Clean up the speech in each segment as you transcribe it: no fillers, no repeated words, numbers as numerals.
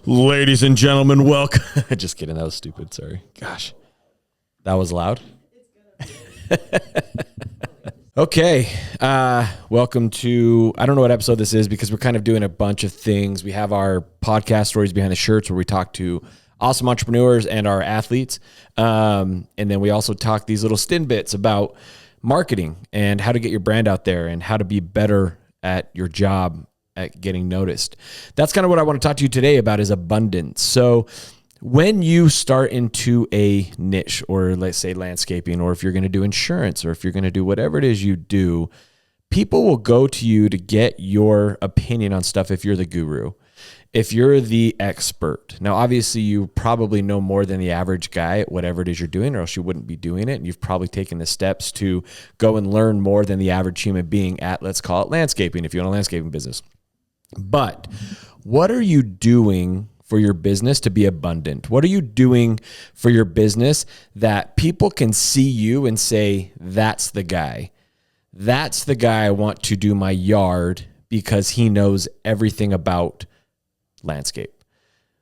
Ladies and gentlemen, welcome. Just kidding. That was stupid. Sorry. Gosh, that was loud. Okay. Welcome to, I don't know what episode this is because we're kind of doing a bunch of things. We have our podcast Stories Behind the Shirts where we talk to awesome entrepreneurs and our athletes. And then we also talk these little bits about marketing and how to get your brand out there and how to be better at your job at getting noticed. That's kind of what I want to talk to you today about is abundance. So when you start into a niche, or let's say landscaping, or if you're going to do insurance, or if you're going to do whatever it is you do, people will go to you to get your opinion on stuff if you're the guru, if you're the expert. Now, obviously, you probably know more than the average guy at whatever it is you're doing, or else you wouldn't be doing it. And you've probably taken the steps to go and learn more than the average human being at, let's call it landscaping, if you own a landscaping business. But what are you doing for your business to be abundant? What are you doing for your business that people can see you and say, that's the guy? That's the guy I want to do my yard because he knows everything about landscape.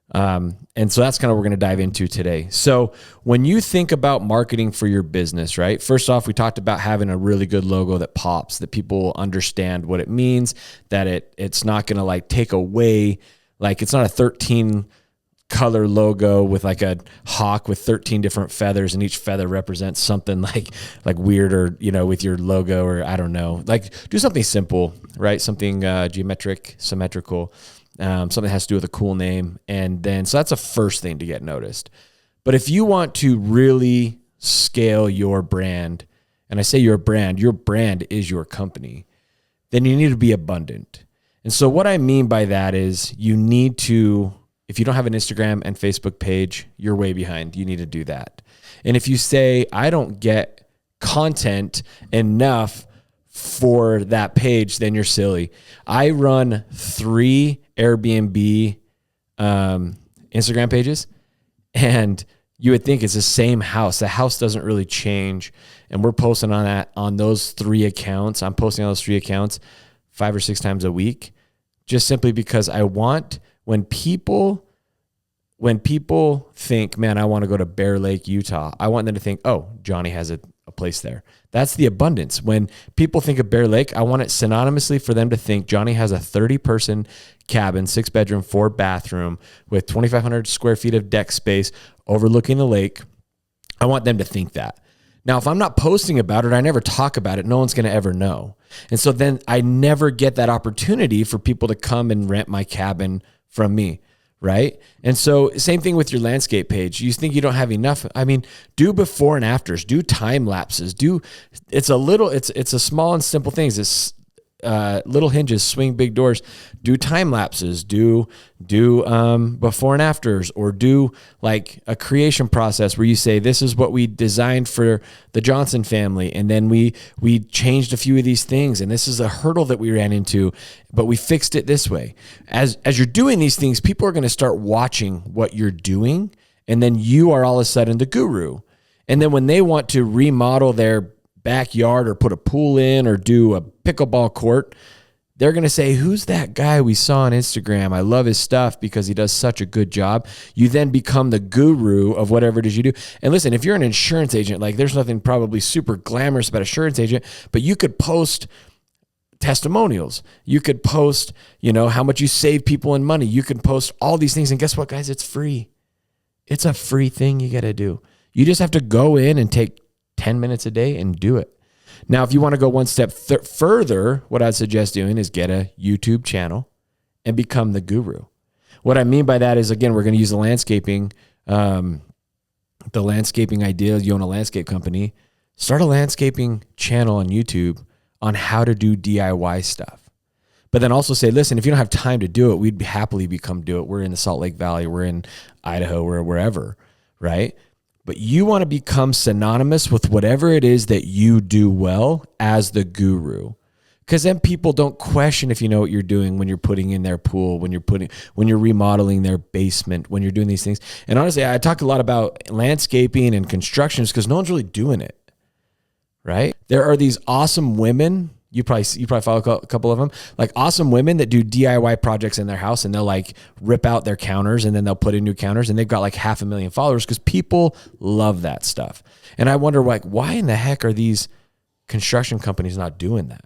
And so that's kind of what we're going to dive into today. So when you think about marketing for your business, right? First off, we talked about having a really good logo that pops, that people understand what it means, that it's not going to like take away, like it's not a 13 color logo with like a hawk with 13 different feathers and each feather represents something like weird, or, you know, with your logo, or I don't know, like do something simple, right? Something geometric, symmetrical. Something that has to do with a cool name. And then, so that's a first thing to get noticed. But if you want to really scale your brand, and I say your brand is your company, then you need to be abundant. And so what I mean by that is you need to, if you don't have an Instagram and Facebook page, you're way behind. You need to do that. And if you say, I don't get content enough for that page, then you're silly. I run 3 Airbnb Instagram pages, and you would think it's the same house. The house doesn't really change, and we're posting on those 3 accounts. I'm posting on those 3 accounts 5 or 6 times a week, just simply because I want when people think, man, I want to go to Bear Lake, Utah, I want them to think, oh, Jonny has a place there. That's the abundance. When people think of Bear Lake, I want it synonymously for them to think Jonny has a 30-person cabin, 6 bedroom, 4 bathroom with 2,500 square feet of deck space overlooking the lake. I want them to think that. Now, if I'm not posting about it, I never talk about it, no one's going to ever know. And so then I never get that opportunity for people to come and rent my cabin from me. Right? And so same thing with your landscape page. You think you don't have enough. I mean, do before and afters, do time lapses, it's a small and simple things. It's little hinges, swing big doors, do time lapses, do before and afters, or do like a creation process where you say, this is what we designed for the Johnson family. And then we changed a few of these things. And this is a hurdle that we ran into, but we fixed it this way. As you're doing these things, people are going to start watching what you're doing. And then you are all of a sudden the guru. And then when they want to remodel their backyard or put a pool in or do a pickleball court, they're going to say, who's that guy we saw on Instagram? I love his stuff because he does such a good job. You then become the guru of whatever it is you do. And listen, if you're an insurance agent, like there's nothing probably super glamorous about an insurance agent, but you could post testimonials. You could post, how much you save people in money. You can post all these things. And guess what, guys? It's free. It's a free thing you got to do. You just have to go in and take 10 minutes a day and do it. Now, if you want to go one step further, what I'd suggest doing is get a YouTube channel and become the guru. What I mean by that is, again, we're going to use the landscaping idea. You own a landscape company, start a landscaping channel on YouTube on how to do DIY stuff. But then also say, listen, if you don't have time to do it, we'd happily do it. We're in the Salt Lake Valley. We're in Idaho. We're wherever, right? But you want to become synonymous with whatever it is that you do well as the guru. Because then people don't question if you know what you're doing when you're putting in their pool, when you're remodeling their basement, when you're doing these things. And honestly, I talk a lot about landscaping and constructions because no one's really doing it, right? There are these awesome women You probably follow a couple of them, like awesome women that do DIY projects in their house, and they'll like rip out their counters and then they'll put in new counters, and they've got like 500,000 followers because people love that stuff. And I wonder, like, why in the heck are these construction companies not doing that?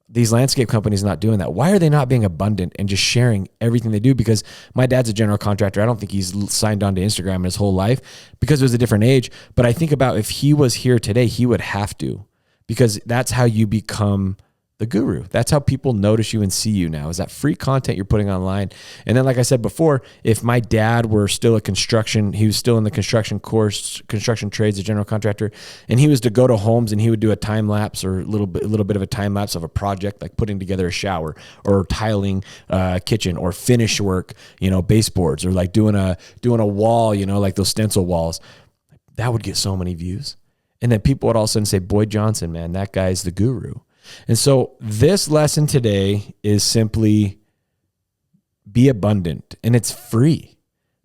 These landscape companies not doing that? Why are they not being abundant and just sharing everything they do? Because my dad's a general contractor. I don't think he's signed on to Instagram his whole life because it was a different age. But I think about if he was here today, he would have to, because that's how you become the guru. That's how people notice you and see you now, is that free content you're putting online. And then, like I said before, if my dad were still he was still in the construction course, construction trades, a general contractor, and he was to go to homes and he would do a time lapse or a little bit of a time lapse of a project, like putting together a shower or tiling a kitchen or finish work, baseboards, or like doing a wall, like those stencil walls, that would get so many views. And then people would all of a sudden say, Boyd Johnson, man, that guy's the guru. And so this lesson today is simply be abundant, and it's free.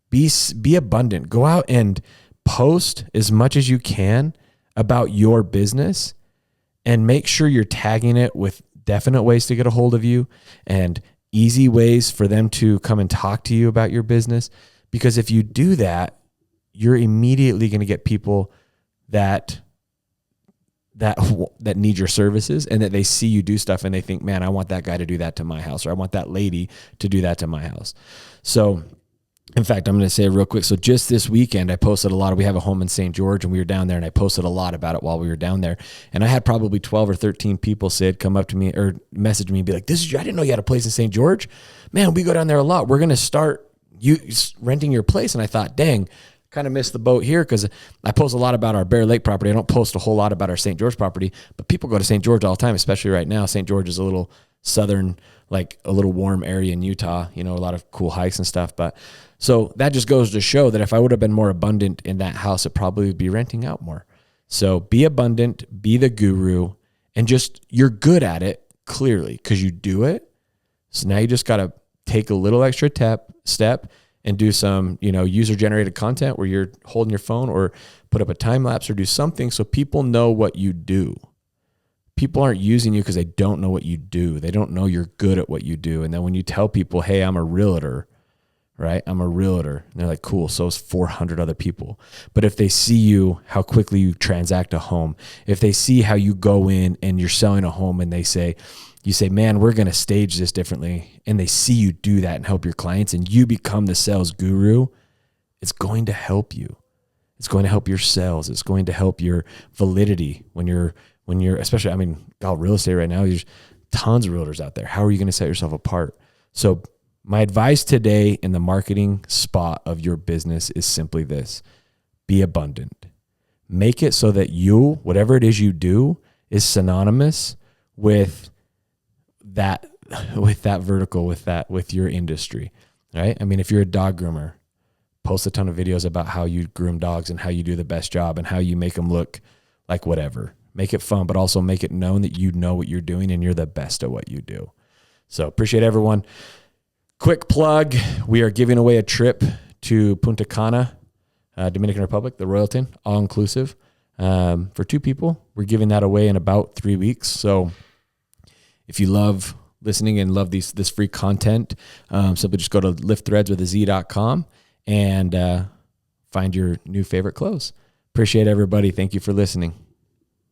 Be abundant. Go out and post as much as you can about your business, and make sure you're tagging it with definite ways to get a hold of you and easy ways for them to come and talk to you about your business. Because if you do that, you're immediately going to get people that need your services, and that they see you do stuff and they think, man, I want that guy to do that to my house, or I want that lady to do that to my house. So in fact, I'm going to say it real quick. So just this weekend, I posted a lot we have a home in St. George, and we were down there, and I posted a lot about it while we were down there. And I had probably 12 or 13 people come up to me or message me and be like, I didn't know you had a place in St. George. Man, we go down there a lot. We're going to start renting your place. And I thought, dang, kind of missed the boat here, because I post a lot about our Bear Lake property. I don't post a whole lot about our St. George property, but people go to St. George all the time, especially right now. St. George is a little southern, like a little warm area in Utah, a lot of cool hikes and stuff. But so that just goes to show that if I would have been more abundant in that house, it probably would be renting out more. So be abundant, be the guru, and you're good at it, clearly, because you do it. So now you just got to take a little extra step and do some, user-generated content where you're holding your phone, or put up a time lapse, or do something so people know what you do. People aren't using you because they don't know what you do. They don't know you're good at what you do. And then when you tell people, hey, I'm a realtor, right? I'm a realtor. And they're like, cool, so is 400 other people. But if they see you, how quickly you transact a home, if they see how you go in and you're selling a home, and you say, man, we're going to stage this differently, and they see you do that and help your clients, and you become the sales guru, it's going to help you. It's going to help your sales. It's going to help your validity when you're, especially, real estate right now, there's tons of realtors out there. How are you going to set yourself apart? So my advice today in the marketing spot of your business is simply this: be abundant. Make it so that whatever it is you do, is synonymous with that vertical, with your industry, right? If you're a dog groomer, post a ton of videos about how you groom dogs and how you do the best job and how you make them look like whatever. Make it fun, but also make it known that you know what you're doing and you're the best at what you do. So appreciate everyone. Quick plug. We are giving away a trip to Punta Cana, Dominican Republic, the Royalton, all inclusive, for 2 people. We're giving that away in about 3 weeks. So if you love listening and love this free content, simply just go to liftthreads.com and find your new favorite clothes. Appreciate everybody. Thank you for listening.